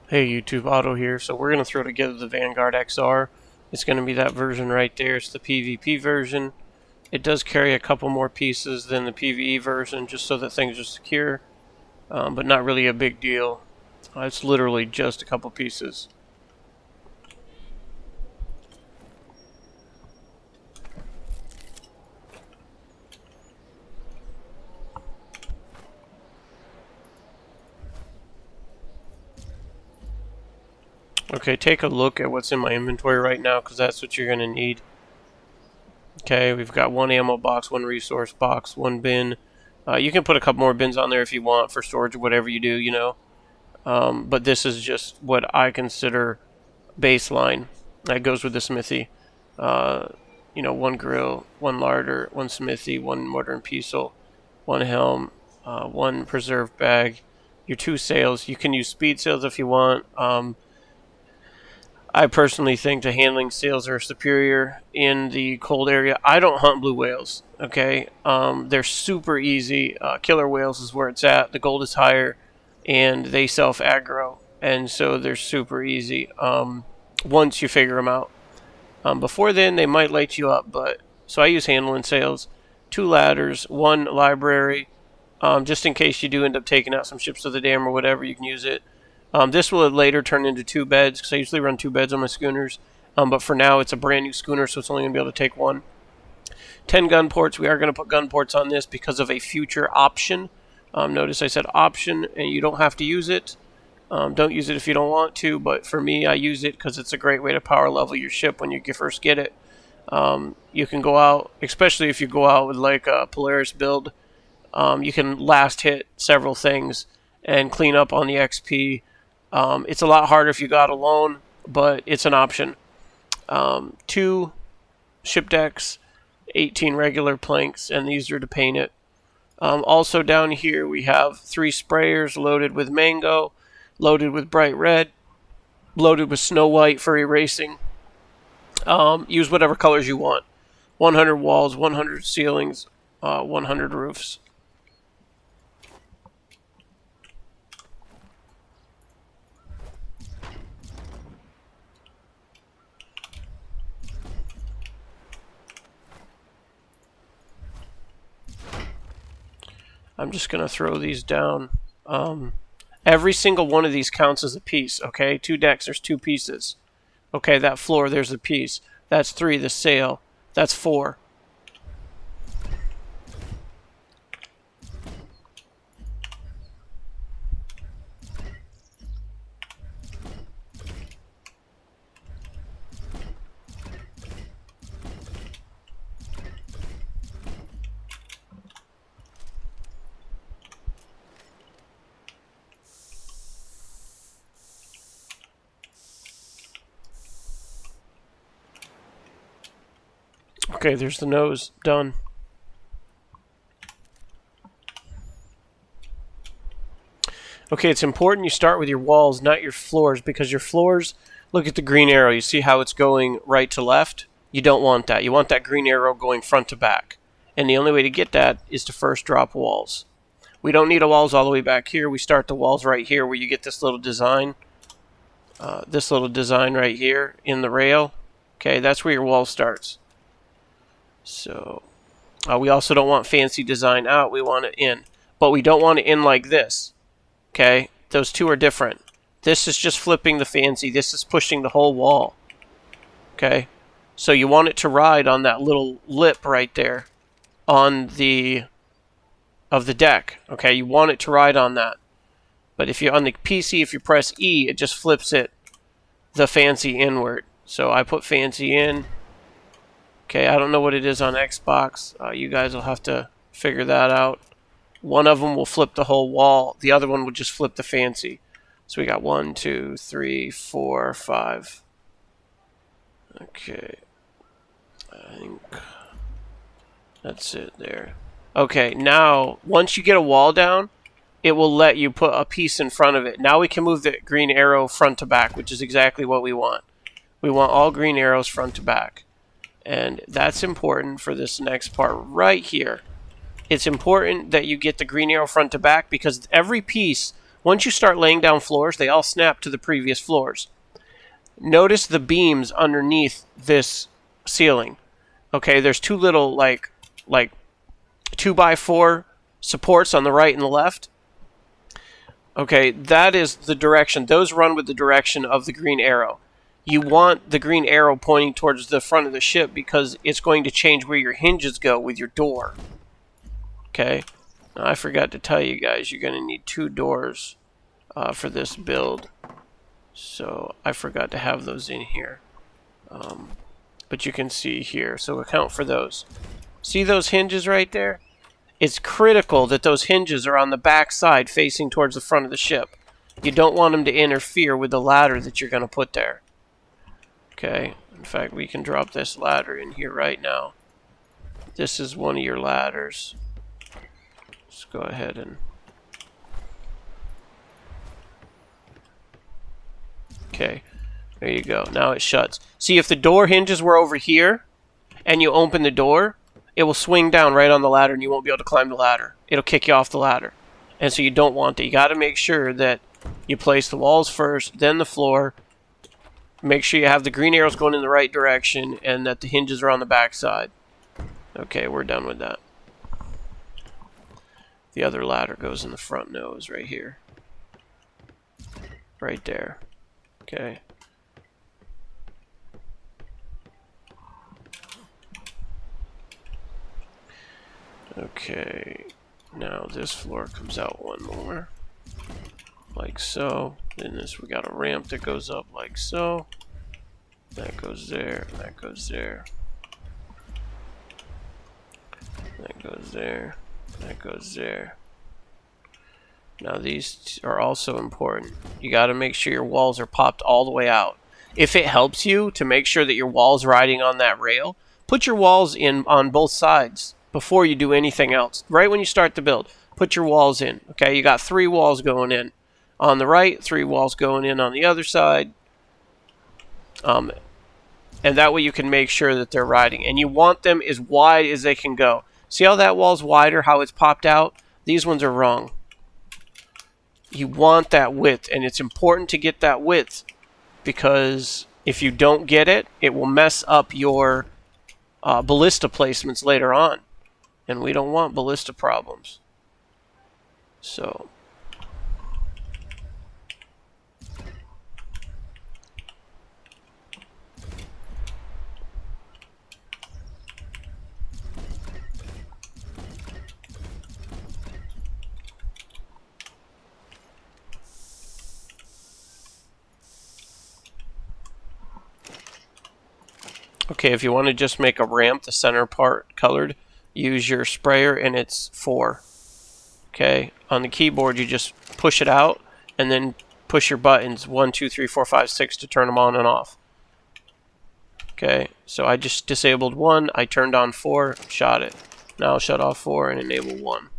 Hey YouTube, Otto here. So we're going to throw together the Vanguard XR. It's going to be that version right there. It's the PvP version. It does carry a couple more pieces than the PvE version just so that things are secure, but not really a big deal. It's literally just a couple pieces. Okay, take a look at what's in my inventory right now because that's what you're going to need. Okay, we've got one ammo box, one resource box, one bin. You can put a couple more bins on there if you want for storage or whatever you do, you know. But this is just what I consider baseline. That goes with the smithy. You know, one grill, one larder, one smithy, one mortar and pestle, one helm, one preserve bag, your 2 sails. You can use speed sails if you want. I personally think the handling sails are superior in the cold area. I don't hunt blue whales, okay? They're super easy. Killer whales is where it's at. The gold is higher, and they self-aggro, and so they're super easy once you figure them out. Before then, they might light you up, but so I use handling sails, 2 ladders, 1 library, just in case you do end up taking out some ships to the dam or whatever, you can use it. This will later turn into 2 beds, because I usually run 2 beds on my schooners. But for now, it's a brand new schooner, so it's only going to be able to take 1. 10 gun ports. We are going to put gun ports on this because of a future option. Notice I said option, and you don't have to use it. Don't use it if you don't want to, but for me, I use it because it's a great way to power level your ship when you first get it. You can go out, especially if you go out with like a Polaris build, you can last hit several things and clean up on the XP. It's a lot harder if you got alone, but it's an option. 2 ship decks, 18 regular planks, and these are to paint it. Also down here we have 3 sprayers loaded with mango, loaded with bright red, loaded with snow white for erasing. Use whatever colors you want. 100 walls, 100 ceilings, 100 roofs. I'm just going to throw these down. Every single one of these counts as a piece, okay? 2 decks, there's 2 pieces. Okay, that floor, there's a piece. That's 3, the sail. That's 4. Okay, there's the nose. Done. Okay, it's important you start with your walls, not your floors, because your floors, look at the green arrow. You see how it's going right to left? You don't want that. You want that green arrow going front to back. And the only way to get that is to first drop walls. We don't need a walls all the way back here. We start the walls right here where you get this little design. This little design right here in the rail. Okay, that's where your wall starts. So, we also don't want fancy design out. We want it in. But we don't want it in like this. Okay? Those two are different. This is just flipping the fancy. This is pushing the whole wall. Okay? So you want it to ride on that little lip right there on the deck. Okay? You want it to ride on that. But if you're on the PC, if you press E, it just flips it the fancy inward. So I put fancy in. Okay, I don't know what it is on Xbox. You guys will have to figure that out. One of them will flip the whole wall. The other one will just flip the fancy. So we got 1, 2, 3, 4, 5. Okay. I think that's it there. Okay, now, once you get a wall down, it will let you put a piece in front of it. Now we can move the green arrow front to back, which is exactly what we want. We want all green arrows front to back. And that's important for this next part right here. It's important that you get the green arrow front to back because every piece Once you start laying down floors, they all snap to the previous floors. Notice the beams underneath this ceiling. Okay, there's two little like 2x4 supports on the right and the left. Okay, that is the direction. Those run with the direction of the green arrow. You want the green arrow pointing towards the front of the ship because it's going to change where your hinges go with your door. Okay, now, I forgot to tell you guys, you're going to need 2 doors for this build. So I forgot to have those in here. But you can see here, so account for those. See those hinges right there? It's critical that those hinges are on the back side facing towards the front of the ship. You don't want them to interfere with the ladder that you're going to put there. Okay, in fact, we can drop this ladder in here right now. This is one of your ladders. Let's go ahead and... Okay, there you go. Now it shuts. See, if the door hinges were over here, and you open the door, it will swing down right on the ladder, and you won't be able to climb the ladder. It'll kick you off the ladder. And so you don't want that. You got to make sure that you place the walls first, then the floor. Make sure you have the green arrows going in the right direction, and that the hinges are on the back side. Okay, we're done with that. The other ladder goes in the front nose right here. Right there. Okay. Okay, now this floor comes out one more, like so. Then we got a ramp that goes up like so. That goes there, that goes there. That goes there, that goes there. Now these are also important. You got to make sure your walls are popped all the way out. If it helps you to make sure that your wall's riding on that rail, put your walls in on both sides before you do anything else. Right when you start the build, put your walls in. Okay, you got 3 walls going in on the right, 3 walls going in on the other side. And that way you can make sure that they're riding. And you want them as wide as they can go. See how that wall's wider, how it's popped out? These ones are wrong. You want that width, and it's important to get that width because if you don't get it, it will mess up your ballista placements later on. And we don't want ballista problems. So... Okay, if you want to just make a ramp, the center part colored, use your sprayer and it's 4. Okay, on the keyboard you just push it out and then push your buttons 1, 2, 3, 4, 5, 6 to turn them on and off. Okay, so I just disabled 1, I turned on 4, shot it. Now I'll shut off 4 and enable 1.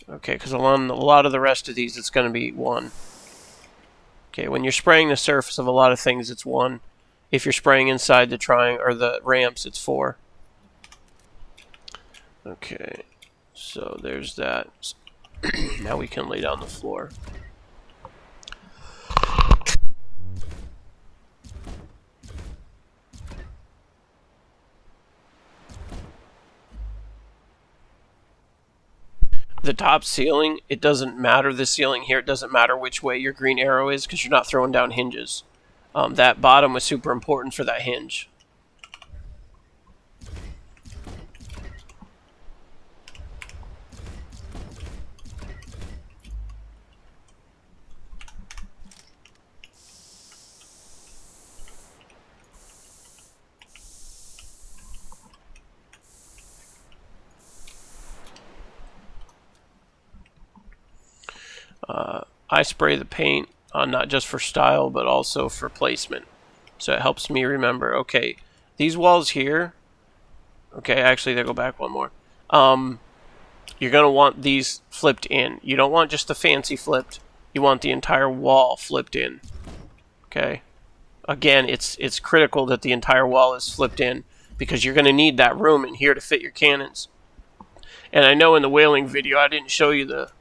Okay, because along a lot of the rest of these it's going to be 1. Okay, when you're spraying the surface of a lot of things it's 1. If you're spraying inside the triangle or the ramps, it's 4. Okay, so there's that. Now we can lay down the floor. The top ceiling, it doesn't matter the ceiling here, it doesn't matter which way your green arrow is because you're not throwing down hinges. That bottom was super important for that hinge. I spray the paint not just for style, but also for placement. So it helps me remember, okay, these walls here, okay, actually, they go back one more. You're going to want these flipped in. You don't want just the fancy flipped. You want the entire wall flipped in. Okay? Again, it's critical that the entire wall is flipped in because you're going to need that room in here to fit your cannons. And I know in the whaling video I didn't show you the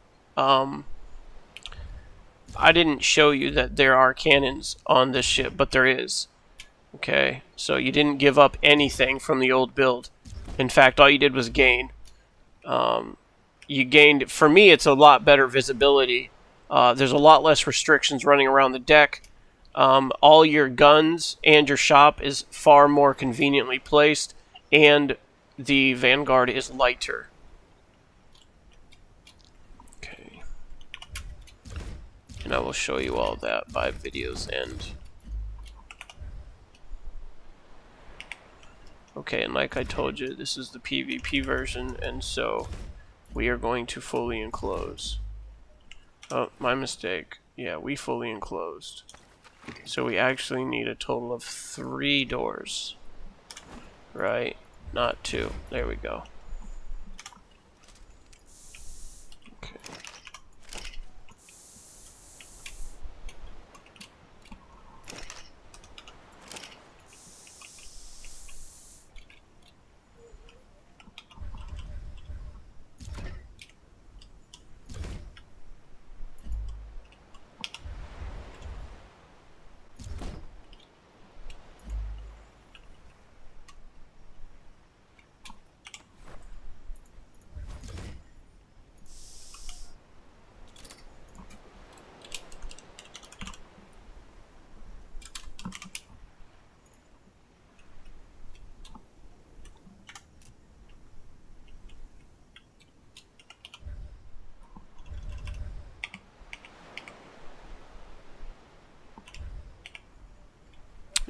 I didn't show you that there are cannons on this ship, but there is. Okay, so you didn't give up anything from the old build. In fact, all you did was gain. You gained, for me, it's a lot better visibility. There's a lot less restrictions running around the deck. All your guns and your shop is far more conveniently placed, and the Vanguard is lighter. Okay. And I will show you all that by video's end. Okay, and like I told you, this is the PvP version, and so we are going to fully enclose. Oh, my mistake. Yeah, we fully enclosed. So we actually need a total of 3 doors. Right? Not 2. There we go. Okay.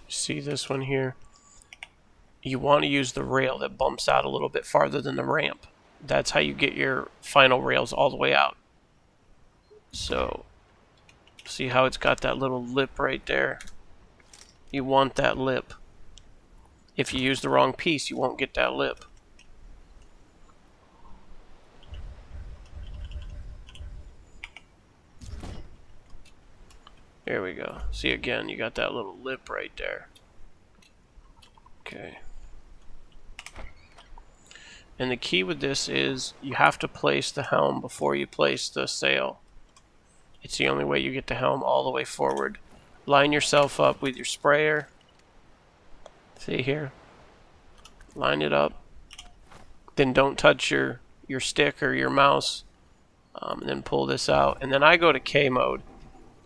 See this one here? You want to use the rail that bumps out a little bit farther than the ramp. That's how you get your final rails all the way out. So, see how it's got that little lip right there? You want that lip. If you use the wrong piece, you won't get that lip. There we go. See, again, you got that little lip right there. Okay. And the key with this is you have to place the helm before you place the sail. It's the only way you get the helm all the way forward. Line yourself up with your sprayer. See here? Line it up. Then don't touch your stick or your mouse. And then pull this out. And then I go to K mode.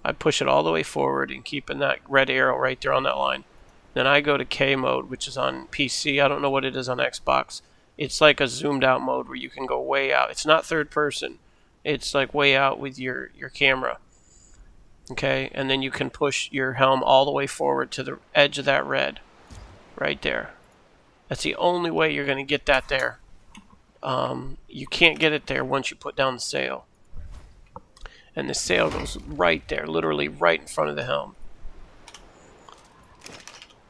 I push it all the way forward and keeping that red arrow right there on that line. Then I go to K mode, which is on PC. I don't know what it is on Xbox. It's like a zoomed out mode where you can go way out. It's not third person. It's like way out with your camera. Okay, and then you can push your helm all the way forward to the edge of that red. Right there. That's the only way you're going to get that there. You can't get it there once you put down the sail. And the sail goes right there, literally right in front of the helm.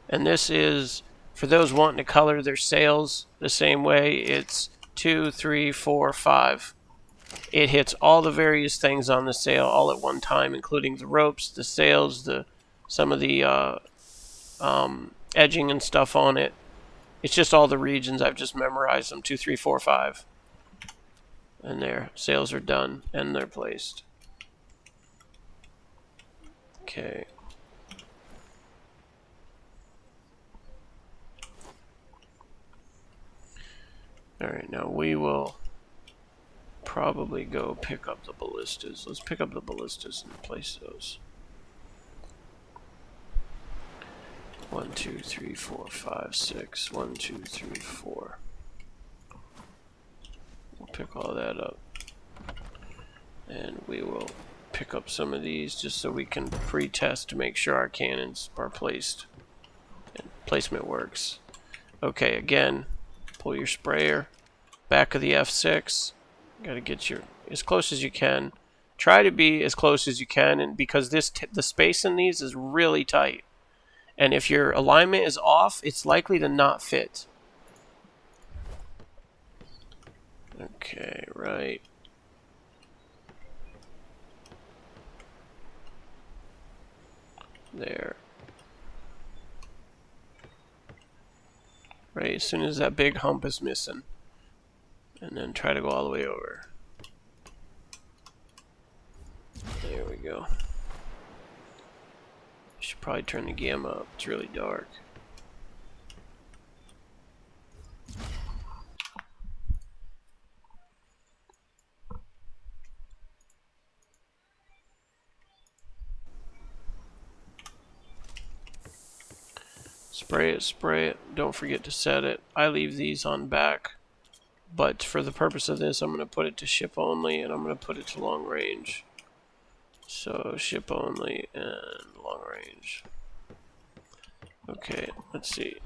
And this is, for those wanting to color their sails the same way, it's 2, 3, 4, 5. It hits all the various things on the sail all at one time, including the ropes, the sails, some of the edging and stuff on it. It's just all the regions. I've just memorized them. 2, 3, 4, 5. And there, sails are done and they're placed. Okay. Alright, now we will probably go pick up the ballistas. Let's pick up the ballistas and place those. 1, 2, 3, 4, 5, 6. 1, 2, 3, 4. We'll pick all that up. And we will pick up some of these just so we can pre-test to make sure our cannons are placed and placement works. Okay, again, pull your sprayer back of the F6. Got to get your as close as you can. Try to be as close as you can, and because the space in these is really tight, and if your alignment is off, it's likely to not fit. Okay, right. There. Right, as soon as that big hump is missing. And then try to go all the way over. There we go. Should probably turn the gamma up. It's really dark. Spray it, spray it. Don't forget to set it. I leave these on back. But for the purpose of this, I'm going to put it to ship only, and I'm going to put it to long range. So ship only and long range. Okay, let's see.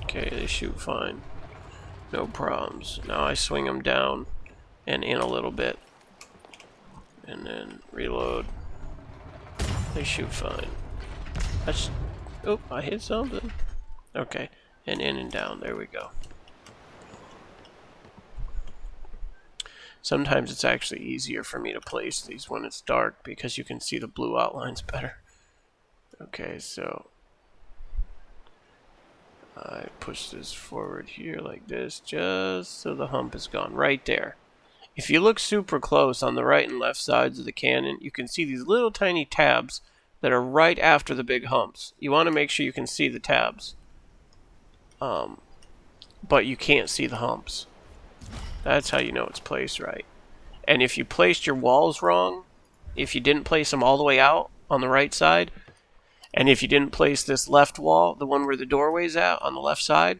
Okay, they shoot fine. No problems. Now I swing them down and in a little bit. And then reload. They shoot fine. That's, oh, I hit something. Okay, and in and down. There we go. Sometimes it's actually easier for me to place these when it's dark because you can see the blue outlines better. Okay, so I push this forward here like this just so the hump is gone right there. If you look super close on the right and left sides of the cannon, you can see these little tiny tabs that are right after the big humps. You want to make sure you can see the tabs, but you can't see the humps. That's how you know it's placed right. And if you placed your walls wrong, if you didn't place them all the way out on the right side, and if you didn't place this left wall, the one where the doorway's at on the left side,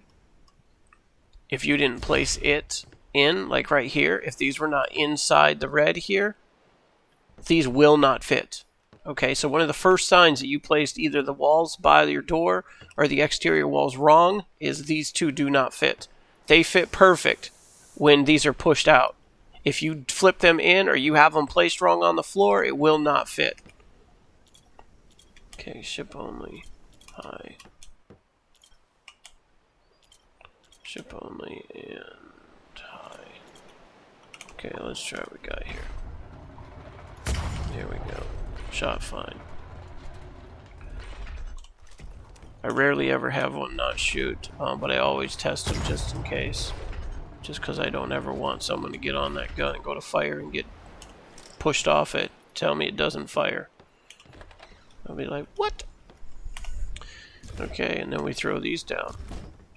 if you didn't place it in, like right here, if these were not inside the red here, these will not fit. Okay, so one of the first signs that you placed either the walls by your door or the exterior walls wrong is these two do not fit. They fit perfect when these are pushed out. If you flip them in or you have them placed wrong on the floor, it will not fit. Okay, ship only, high. Ship only and high. Okay, let's try what we got here. Here we go. Shot fine. I rarely ever have one not shoot, but I always test them just in case. Just because I don't ever want someone to get on that gun and go to fire and get pushed off it. Tell me it doesn't fire. I'll be like, what? Okay, and then we throw these down.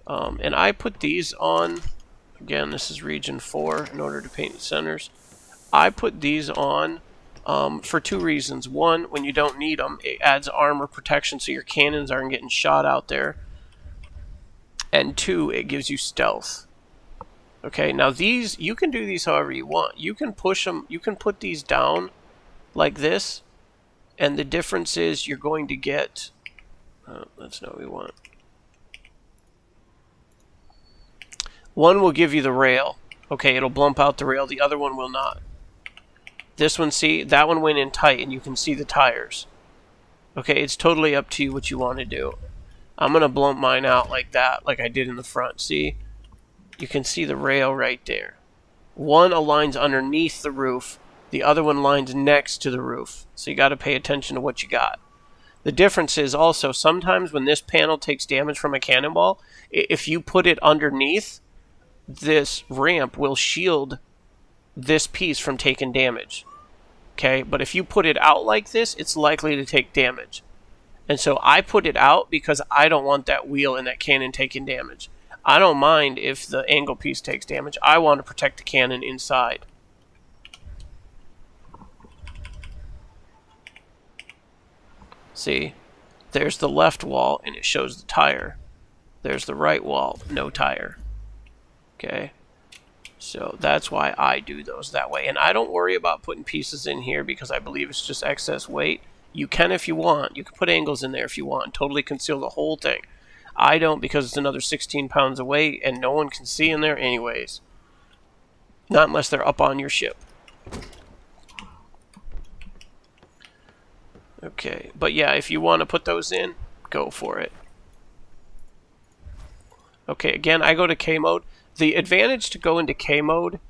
And I put these on, again, this is region 4 in order to paint the centers. I put these on for two reasons. One, when you don't need them, it adds armor protection so your cannons aren't getting shot out there. And two, it gives you stealth. Okay, now these, you can do these however you want. You can push them, you can put these down like this, and the difference is you're going to get, that's not what we want. One will give you the rail. Okay, it'll blump out the rail. The other one will not. This one, see, that one went in tight, and you can see the tires. Okay, it's totally up to you what you want to do. I'm going to blump mine out like that, like I did in the front. See? You can see the rail right there. One aligns underneath the roof. The other one lines next to the roof. So you got to pay attention to what you got. The difference is also sometimes when this panel takes damage from a cannonball, if you put it underneath, this ramp will shield this piece from taking damage. Okay, but if you put it out like this, it's likely to take damage. And so I put it out because I don't want that wheel and that cannon taking damage. I don't mind if the angle piece takes damage. I want to protect the cannon inside. See, there's the left wall and it shows the tire. There's the right wall, no tire. Okay, so that's why I do those that way. And I don't worry about putting pieces in here because I believe it's just excess weight. You can if you want. You can put angles in there if you want. Totally conceal the whole thing. I don't because it's another 16 pounds of weight and no one can see in there anyways. Not unless they're up on your ship. Okay, but yeah, if you want to put those in, go for it. Okay, again, I go to K mode. The advantage to go into K mode,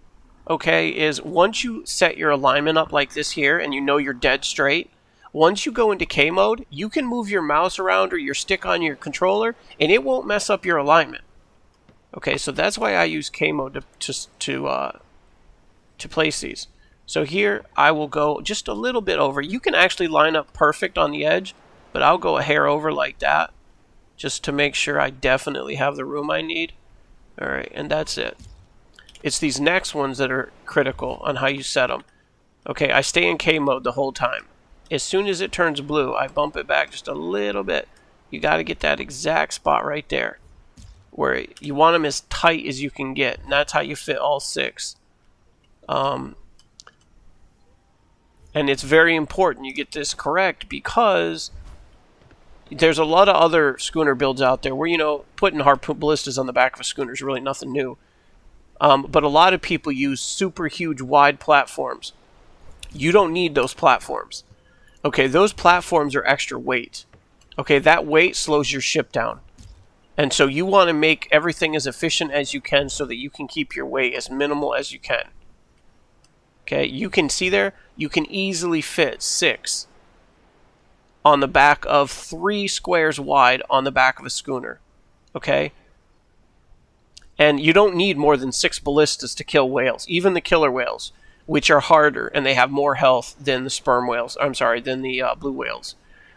okay, is once you set your alignment up like this here and you know you're dead straight, once you go into K mode, you can move your mouse around or your stick on your controller and it won't mess up your alignment. Okay, so that's why I use K mode to place these. So here I will go just a little bit over. You can actually line up perfect on the edge, but I'll go a hair over like that just to make sure I definitely have the room I need. Alright, and that's it. It's these next ones that are critical on how you set them. Okay, I stay in K mode the whole time. As soon as it turns blue, I bump it back just a little bit. You got to get that exact spot right there, where you want them as tight as you can get, and that's how you fit all 6. And it's very important you get this correct, because there's a lot of other schooner builds out there where, you know, putting harpoon ballistas on the back of a schooner is really nothing new. But a lot of people use super huge wide platforms. You don't need those platforms. Okay, those platforms are extra weight. Okay, that weight slows your ship down. And so you want to make everything as efficient as you can so that you can keep your weight as minimal as you can. Okay, you can see there, you can easily fit 6 on the back of 3 squares wide on the back of a schooner. Okay? And you don't need more than 6 ballistas to kill whales, even the killer whales, which are harder and they have more health than the sperm whales. I'm sorry, than the blue whales.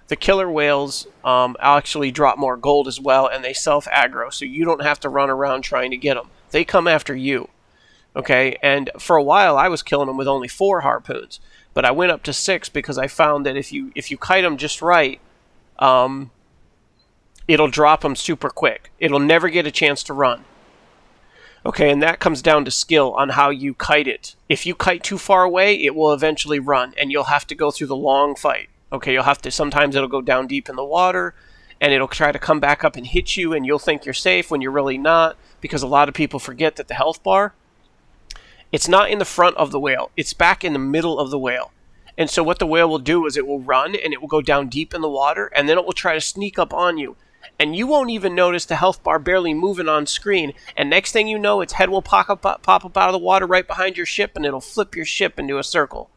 The killer whales actually drop more gold as well, and they self-aggro, so you don't have to run around trying to get them. They come after you. Okay, and for a while I was killing them with only 4 harpoons, but I went up to 6 because I found that if you kite them just right, it'll drop them super quick. It'll never get a chance to run. Okay, and that comes down to skill on how you kite it. If you kite too far away, it will eventually run, and you'll have to go through the long fight. Okay, you'll have to, sometimes it'll go down deep in the water, and it'll try to come back up and hit you, and you'll think you're safe when you're really not, because a lot of people forget that the health bar, it's not in the front of the whale. It's back in the middle of the whale. And so what the whale will do is it will run, and it will go down deep in the water, and then it will try to sneak up on you. And you won't even notice the health bar barely moving on screen. And next thing you know, its head will pop up out of the water right behind your ship, and it'll flip your ship into a circle.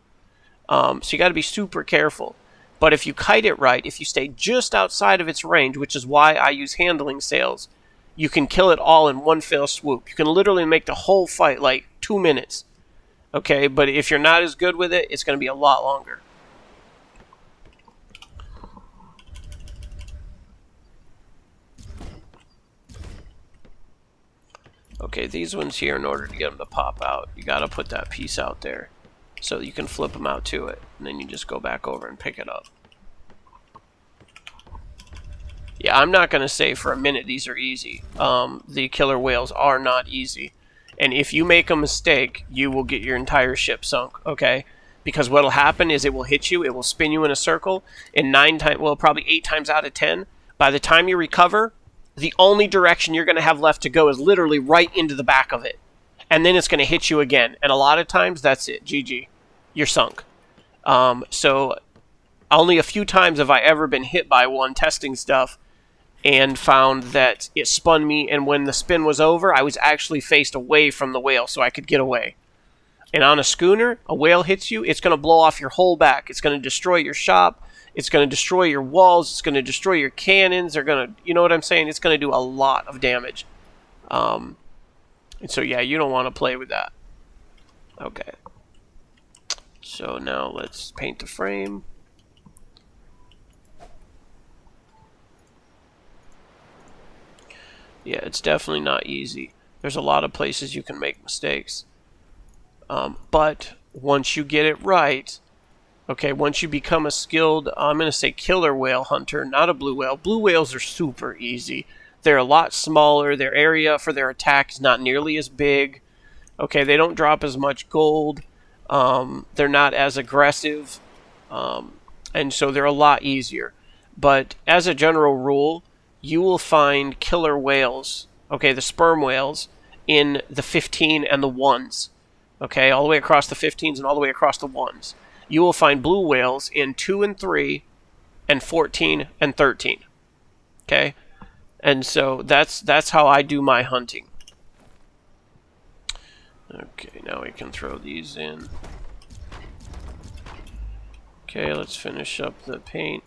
So you got to be super careful. But if you kite it right, if you stay just outside of its range, which is why I use handling sails, you can kill it all in one fell swoop. You can literally make the whole fight like 2 minutes. Okay, but if you're not as good with it, it's going to be a lot longer. Okay, these ones here, in order to get them to pop out, you got to put that piece out there so you can flip them out to it, and then you just go back over and pick it up. Yeah, I'm not going to say for a minute these are easy. The killer whales are not easy. And if you make a mistake, you will get your entire ship sunk, okay? Because what will happen is it will hit you, it will spin you in a circle, and probably 8 times out of 10, by the time you recover, the only direction you're going to have left to go is literally right into the back of it. And then it's going to hit you again. And a lot of times, that's it. GG. You're sunk. So only a few times have I ever been hit by one testing stuff and found that it spun me, and when the spin was over, I was actually faced away from the whale so I could get away. And on a schooner, a whale hits you, it's going to blow off your whole back. It's going to destroy your shop. It's going to destroy your walls. It's going to destroy your cannons. They're going to, you know what I'm saying? It's going to do a lot of damage. And so, yeah, you don't want to play with that. Okay. So now let's paint the frame. Yeah, it's definitely not easy. There's a lot of places you can make mistakes. But once you get it right, okay, once you become a skilled, I'm going to say killer whale hunter, not a blue whale. Blue whales are super easy. They're a lot smaller. Their area for their attack is not nearly as big. Okay, they don't drop as much gold. They're not as aggressive. And so they're a lot easier. But as a general rule, you will find killer whales, okay, the sperm whales, in the 15 and the 1s. Okay, all the way across the 15s and all the way across the 1s. You will find blue whales in 2 and 3 and 14 and 13. Okay? And so that's how I do my hunting. Okay, now we can throw these in. Okay, let's finish up the paint.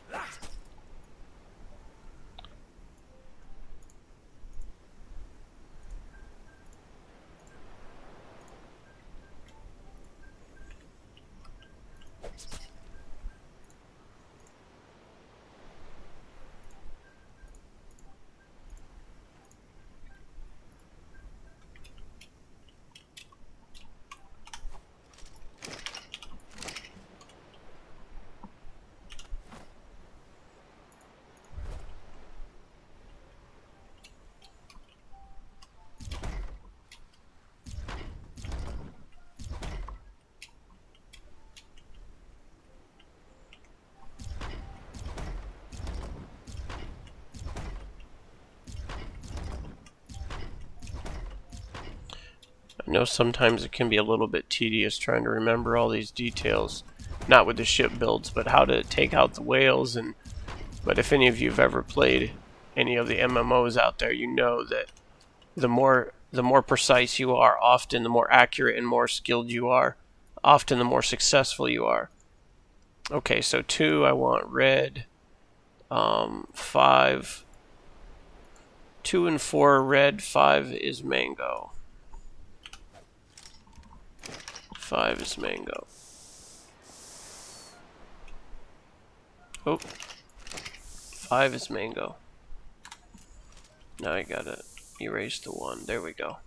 I know sometimes it can be a little bit tedious trying to remember all these details, not with the ship builds, but how to take out the whales. But if any of you have ever played any of the MMOs out there, you know that the more precise you are, often the more accurate and more skilled you are, often the more successful you are. Okay, so 2, I want red. 5. 2 and 4 are red. 5 is mango. 5 is mango. Oh. 5 is mango. Now I gotta erase the 1. There we go.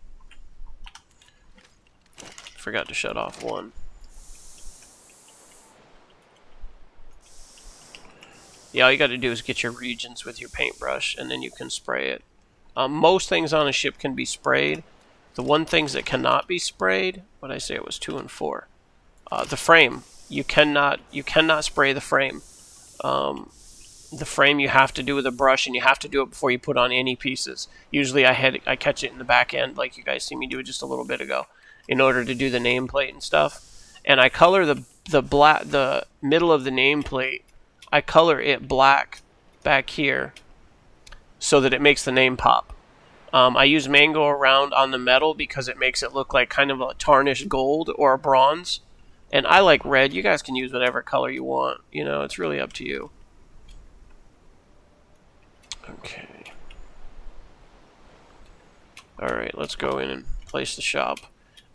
Forgot to shut off 1. Yeah, all you gotta do is get your regions with your paintbrush, and then you can spray it. Most things on a ship can be sprayed. The one things that cannot be sprayed, what did I say it was 2 and 4? The frame. You cannot spray the frame. The frame you have to do with a brush, and you have to do it before you put on any pieces. Usually I catch it in the back end, like you guys see me do just a little bit ago, in order to do the nameplate and stuff. And I color the middle of the nameplate. I color it black back here so that it makes the name pop. I use mango around on the metal because it makes it look like kind of a tarnished gold or a bronze. And I like red. You guys can use whatever color you want. You know, it's really up to you. Okay. Alright, let's go in and place the shop.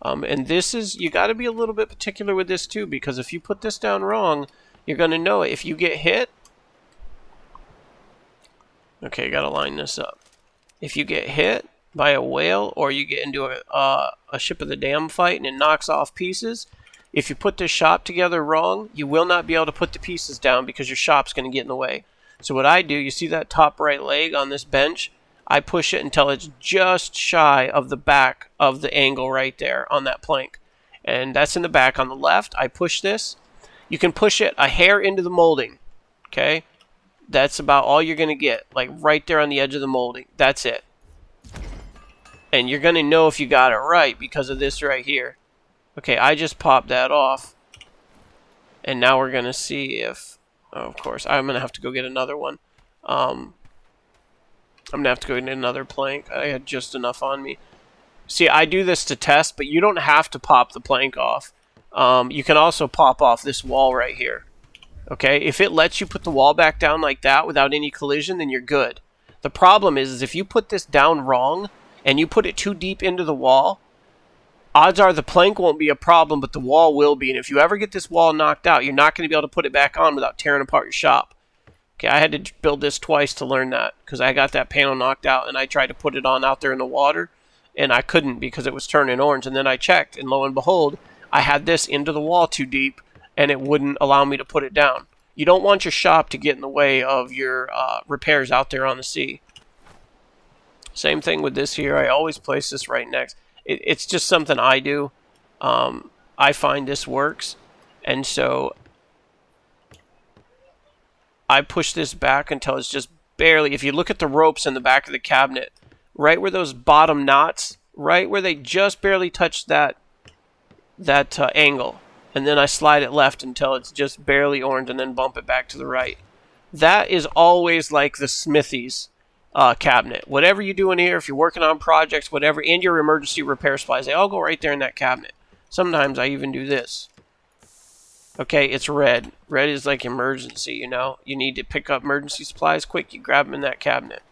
And this is, you got to be a little bit particular with this too, because if you put this down wrong, you're going to know it. If you get hit, okay, got to line this up. If you get hit by a whale, or you get into a ship of the dam fight and it knocks off pieces, if you put this shop together wrong, you will not be able to put the pieces down because your shop's going to get in the way. So what I do, you see that top right leg on this bench? I push it until it's just shy of the back of the angle right there on that plank. And that's in the back on the left. I push this. You can push it a hair into the molding. Okay? That's about all you're going to get. Like right there on the edge of the molding. That's it. And you're going to know if you got it right because of this right here. Okay, I just popped that off. And now we're going to see if... Oh, of course, I'm going to have to go get another one. I'm going to have to go get another plank. I had just enough on me. See, I do this to test, but you don't have to pop the plank off. You can also pop off this wall right here. Okay, if it lets you put the wall back down like that without any collision, then you're good. The problem is if you put this down wrong and you put it too deep into the wall, odds are the plank won't be a problem, but the wall will be. And if you ever get this wall knocked out, you're not going to be able to put it back on without tearing apart your shop. Okay, I had to build this twice to learn that because I got that panel knocked out and I tried to put it on out there in the water and I couldn't because it was turning orange. And then I checked and lo and behold, I had this into the wall too deep and it wouldn't allow me to put it down. You don't want your shop to get in the way of your repairs out there on the sea. Same thing with this here. I always place this right next. It's just something I do. I find this works. And so I push this back until it's just barely, if you look at the ropes in the back of the cabinet, right where those bottom knots, right where they just barely touch that angle. And then I slide it left until it's just barely orange and then bump it back to the right. That is always like the Smithies cabinet. Whatever you do in here, if you're working on projects, whatever, and your emergency repair supplies, they all go right there in that cabinet. Sometimes I even do this. Okay, it's red. Red is like emergency, you know. You need to pick up emergency supplies quick, you grab them in that cabinet.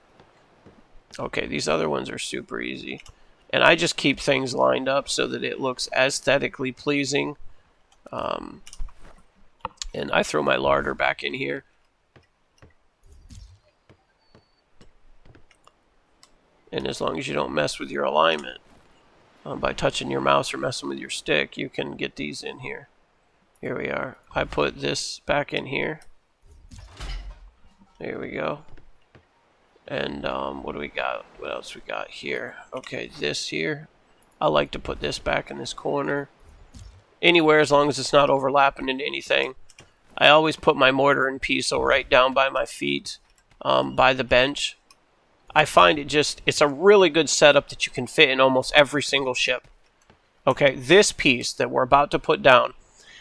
Okay, these other ones are super easy. And I just keep things lined up so that it looks aesthetically pleasing. And I throw my larder back in here. And as long as you don't mess with your alignment by touching your mouse or messing with your stick, you can get these in here. Here we are. I put this back in here. There we go. And what do we got? What else we got here? Okay, this here. I like to put this back in this corner. Anywhere as long as it's not overlapping into anything. I always put my mortar and pestle right down by my feet, by the bench. I find it's a really good setup that you can fit in almost every single ship. Okay, this piece that we're about to put down,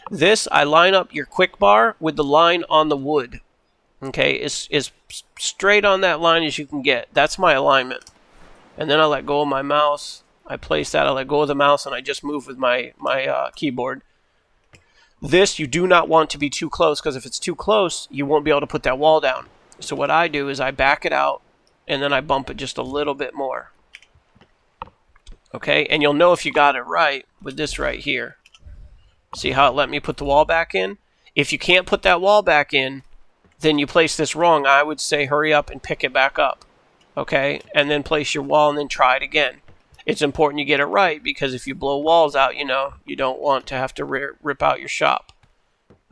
this, I line up your quick bar with the line on the wood. Okay, as straight on that line as you can get. That's my alignment. And then I let go of my mouse. I place that, I let go of the mouse, and I just move with my keyboard. This, you do not want to be too close, because if it's too close, you won't be able to put that wall down. So what I do is I back it out, and then I bump it just a little bit more. Okay, and you'll know if you got it right with this right here. See how it let me put the wall back in? If you can't put that wall back in, then you place this wrong. I would say hurry up and pick it back up. Okay, and then place your wall and then try it again. It's important you get it right, because if you blow walls out, you know, you don't want to have to rip out your shop.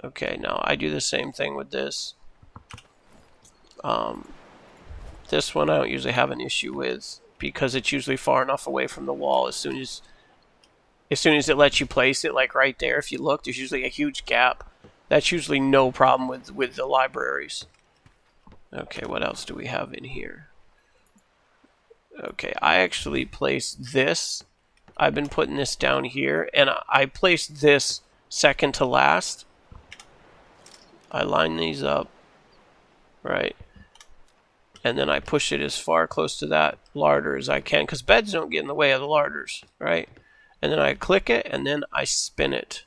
Okay, now I do the same thing with this. This one I don't usually have an issue with, because it's usually far enough away from the wall. As soon as it lets you place it, like right there, if you look, there's usually a huge gap. That's usually no problem with the libraries. Okay, what else do we have in here? Okay, I actually placed this. I've been putting this down here, and I placed this second to last. I line these up, right? And then I push it as far close to that larder as I can, because beds don't get in the way of the larders, right? And then I click it, and then I spin it.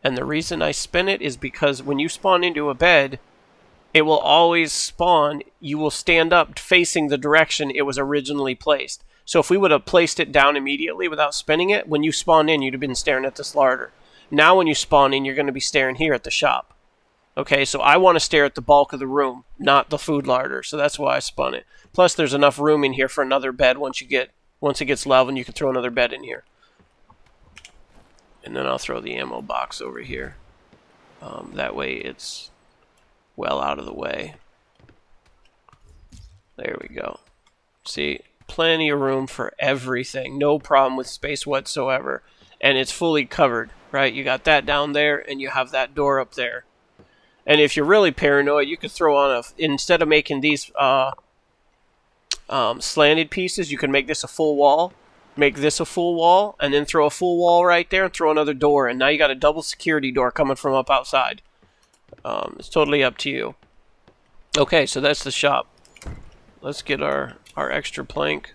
And the reason I spin it is because when you spawn into a bed, it will always spawn, you will stand up facing the direction it was originally placed. So if we would have placed it down immediately without spinning it, when you spawn in, you'd have been staring at this larder. Now when you spawn in, you're going to be staring here at the shop. Okay, so I want to stare at the bulk of the room, not the food larder. So that's why I spun it. Plus there's enough room in here for another bed once it gets level, and you can throw another bed in here. And then I'll throw the ammo box over here. That way it's well out of the way. There we go. See, plenty of room for everything. No problem with space whatsoever. And it's fully covered, right? You got that down there, and you have that door up there. And if you're really paranoid, you could throw on instead of making these slanted pieces, you can make this a full wall. Make this a full wall, and then throw a full wall right there and throw another door, and now you got a double security door coming from up outside. It's totally up to you. Okay, so that's the shop. Let's get our extra plank.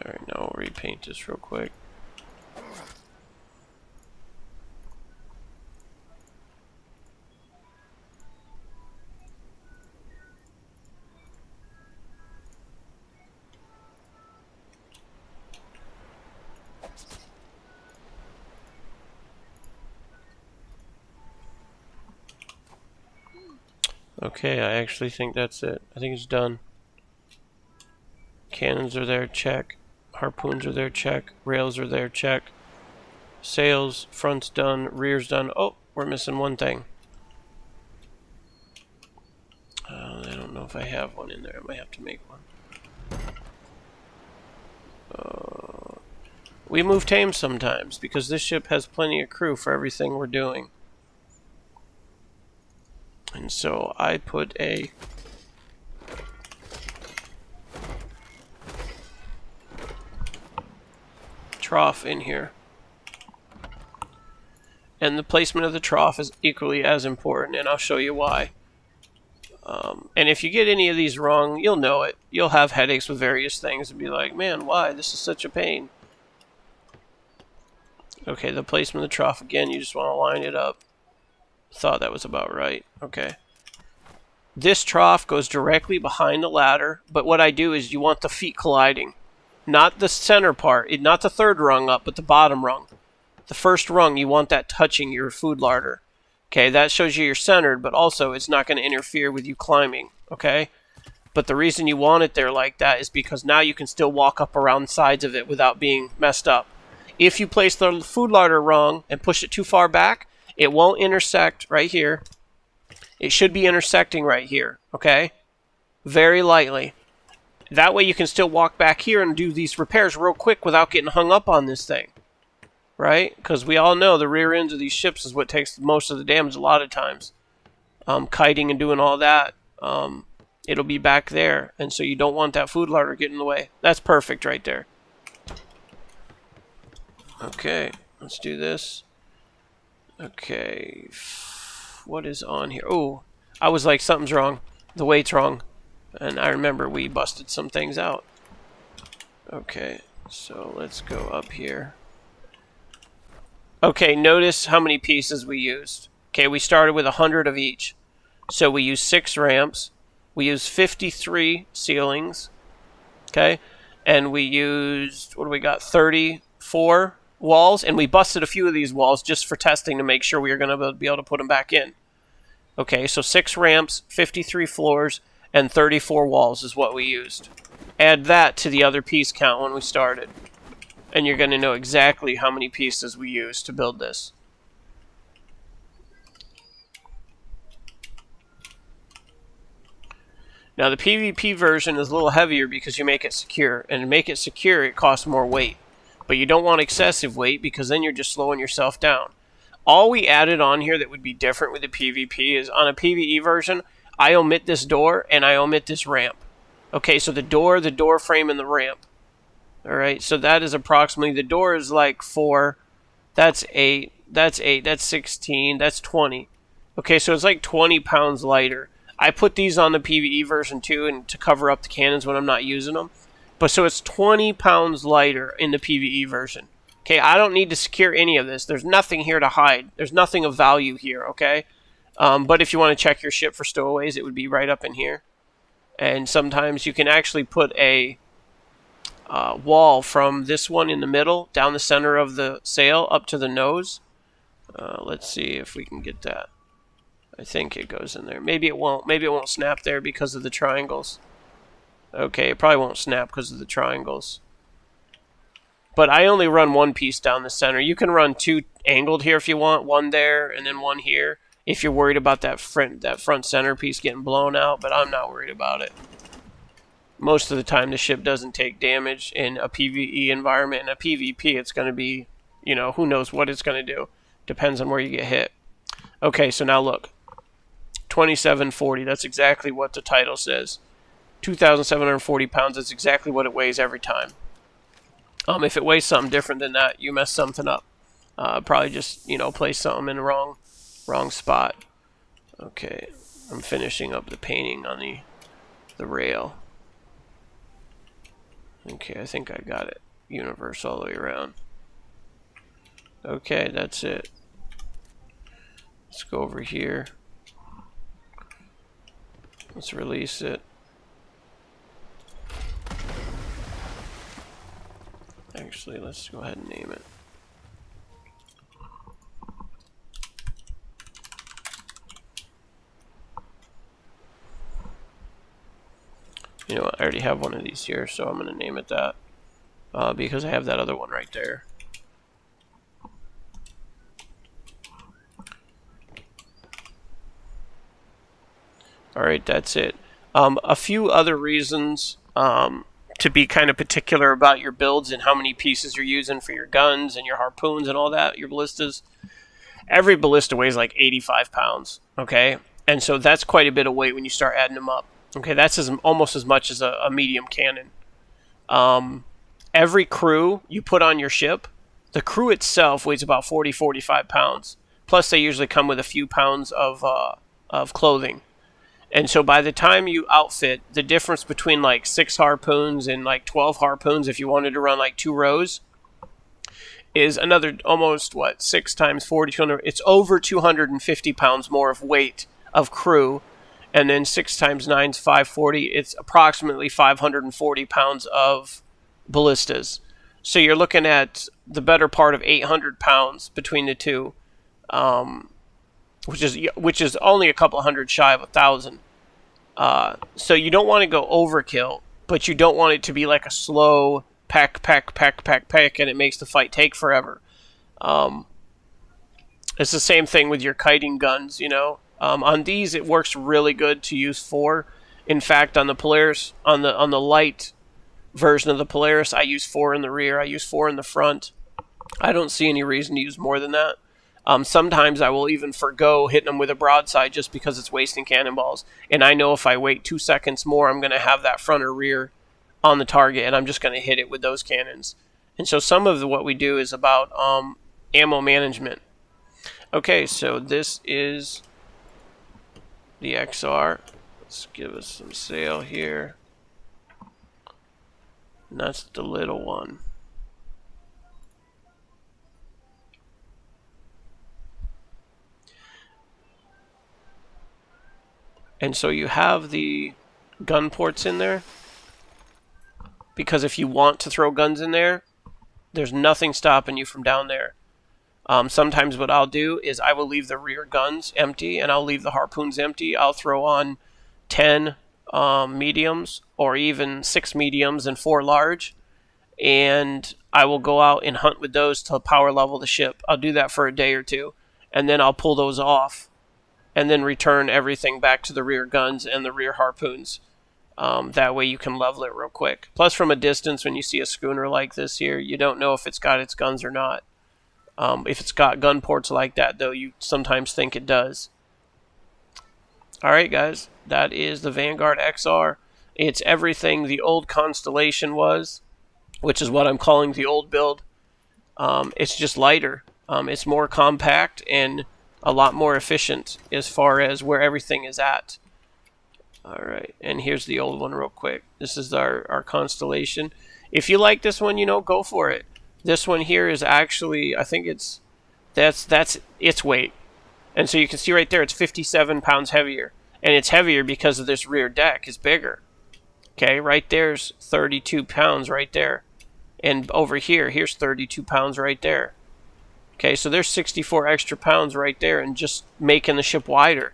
Alright, now I'll repaint this real quick. Okay, I actually think that's it. I think it's done. Cannons are there, check. Harpoons are there, check. Rails are there, check. Sails, front's done, rear's done. Oh, we're missing one thing. I don't know if I have one in there. I might have to make one. We move tame sometimes because this ship has plenty of crew for everything we're doing. And so I put a trough in here. And the placement of the trough is equally as important, and I'll show you why. And if you get any of these wrong, you'll know it. You'll have headaches with various things and be like, man, why? This is such a pain. Okay, the placement of the trough, again, you just want to line it up. Thought that was about right. Okay. This trough goes directly behind the ladder, but what I do is you want the feet colliding. Not the center part, not the third rung up, but the bottom rung. The first rung, you want that touching your food larder. Okay, that shows you're centered, but also it's not going to interfere with you climbing, okay? But the reason you want it there like that is because now you can still walk up around the sides of it without being messed up. If you place the food larder wrong and push it too far back, It won't intersect right here. It should be intersecting right here, okay? Very lightly. That way you can still walk back here and do these repairs real quick without getting hung up on this thing. Right? Because we all know the rear ends of these ships is what takes most of the damage a lot of times. Kiting and doing all that, it'll be back there. And so you don't want that food larder getting in the way. That's perfect right there. Okay, let's do this. Okay, what is on here? Oh, I was like, something's wrong. The weight's wrong. And I remember we busted some things out. Okay, so let's go up here. Okay, notice how many pieces we used. Okay, we started with 100 of each. So we used 6 ramps. We used 53 ceilings. Okay, and we used, what do we got, 34 walls. And we busted a few of these walls just for testing to make sure we were going to be able to put them back in. Okay, so 6 ramps, 53 floors, and 34 walls is what we used. Add that to the other piece count when we started. And you're going to know exactly how many pieces we used to build this. Now the PvP version is a little heavier because you make it secure. And to make it secure, it costs more weight. But you don't want excessive weight because then you're just slowing yourself down. All we added on here that would be different with the PvP is on a PvE version, I omit this door and I omit this ramp. Okay, so the door frame, and the ramp. Alright, so that is approximately, the door is like 4, that's 8, that's 8, that's 16, that's 20. Okay, so it's like 20 pounds lighter. I put these on the PvE version too, and to cover up the cannons when I'm not using them. But so it's 20 pounds lighter in the PvE version. Okay, I don't need to secure any of this. There's nothing here to hide. There's nothing of value here, okay? But if you want to check your ship for stowaways, it would be right up in here. And sometimes you can actually put a wall from this one in the middle, down the center of the sail, up to the nose. Let's see if we can get that. I think it goes in there. Maybe it won't. Maybe it won't snap there because of the triangles. Okay, it probably won't snap because of the triangles. But I only run one piece down the center. You can run 2 angled here if you want. One there and then one here. If you're worried about that front center piece getting blown out. But I'm not worried about it. Most of the time the ship doesn't take damage in a PvE environment. In a PvP it's going to be, you know, who knows what it's going to do. Depends on where you get hit. Okay, so now look. 2740. That's exactly what the title says. 2,740 pounds. That's exactly what it weighs every time. If it weighs something different than that, you mess something up. Probably just, you know, place something in the wrong spot. Okay, I'm finishing up the painting on the rail. Okay, I think I got it. Universe all the way around. Okay, that's it. Let's go over here. Let's release it. Actually, let's go ahead and name it. You know what, I already have one of these here, so I'm going to name it that. Because I have that other one right there. Alright, that's it. A few other reasons to be kind of particular about your builds and how many pieces you're using for your guns and your harpoons and all that, your ballistas. Every ballista weighs like 85 pounds, okay? And so that's quite a bit of weight when you start adding them up. Okay, that's almost as much as a medium cannon. Every crew you put on your ship, the crew itself weighs about 40-45 pounds. Plus, they usually come with a few pounds of clothing. And so by the time you outfit, the difference between like 6 harpoons and like 12 harpoons, if you wanted to run like 2 rows, is another almost, 6 times 40, 200, it's over 250 pounds more of weight of crew. And then 6 times 9 is 540. It's approximately 540 pounds of ballistas. So you're looking at the better part of 800 pounds between the two, which is only a couple hundred shy of 1,000. So you don't want to go overkill, but you don't want it to be like a slow pack, and it makes the fight take forever. And It's the same thing with your kiting guns, you know. On these, it works really good to use 4. In fact, on the Polaris, on the light version of the Polaris, I use 4 in the rear. I use 4 in the front. I don't see any reason to use more than that. Sometimes I will even forgo hitting them with a broadside just because it's wasting cannonballs. And I know if I wait 2 seconds more, I'm going to have that front or rear on the target, and I'm just going to hit it with those cannons. And so some of what we do is about ammo management. Okay, so this is the XR. Let's give us some sail here. And that's the little one. And so you have the gun ports in there, because if you want to throw guns in there, there's nothing stopping you from down there. Sometimes what I'll do is I will leave the rear guns empty, and I'll leave the harpoons empty. I'll throw on 10 mediums, or even 6 mediums and 4 large, and I will go out and hunt with those to power level the ship. I'll do that for a day or two, and then I'll pull those off, and then return everything back to the rear guns and the rear harpoons. That way you can level it real quick. Plus, from a distance, when you see a schooner like this here, you don't know if it's got its guns or not. If it's got gun ports like that, though, you sometimes think it does. Alright, guys. That is the Vanguard XR. It's everything the old Constellation was, which is what I'm calling the old build. It's just lighter. It's more compact and a lot more efficient as far as where everything is at. Alright, and here's the old one real quick. This is our Constellation. If you like this one, you know, go for it. This one here is actually, I think that's its weight. And so you can see right there, it's 57 pounds heavier. And it's heavier because of this rear deck is bigger. Okay, right there's 32 pounds right there. And over here, here's 32 pounds right there. Okay, so there's 64 extra pounds right there and just making the ship wider.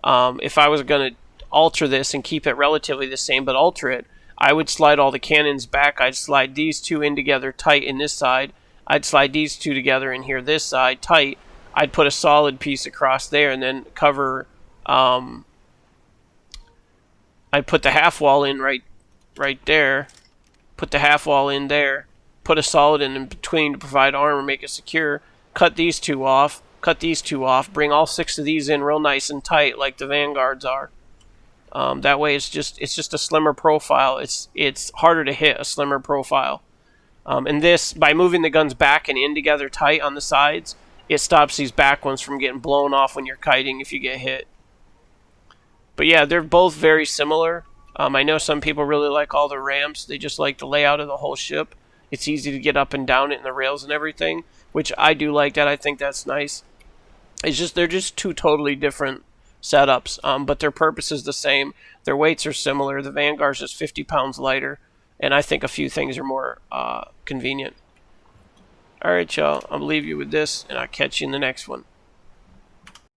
If I was going to alter this and keep it relatively the same, but alter it, I would slide all the cannons back. I'd slide these 2 in together tight in this side. I'd slide these 2 together in here this side tight. I'd put a solid piece across there and then cover... I'd put the half wall in right there. Put the half wall in there. Put a solid in between to provide armor, make it secure. Cut these 2 off. Cut these 2 off. Bring all 6 of these in real nice and tight like the Vanguards are. That way it's just a slimmer profile. It's harder to hit a slimmer profile. And this, by moving the guns back and in together tight on the sides, it stops these back ones from getting blown off when you're kiting if you get hit. But yeah, they're both very similar. I know some people really like all the ramps. They just like the layout of the whole ship. It's easy to get up and down it and the rails and everything, which I do like that. I think that's nice. It's just, they're just 2 totally different setups, but their purpose is the same. Their weights are similar. The Vanguard's just 50 pounds lighter, and I think a few things are more convenient. Alright, y'all. I'll leave you with this, and I'll catch you in the next one.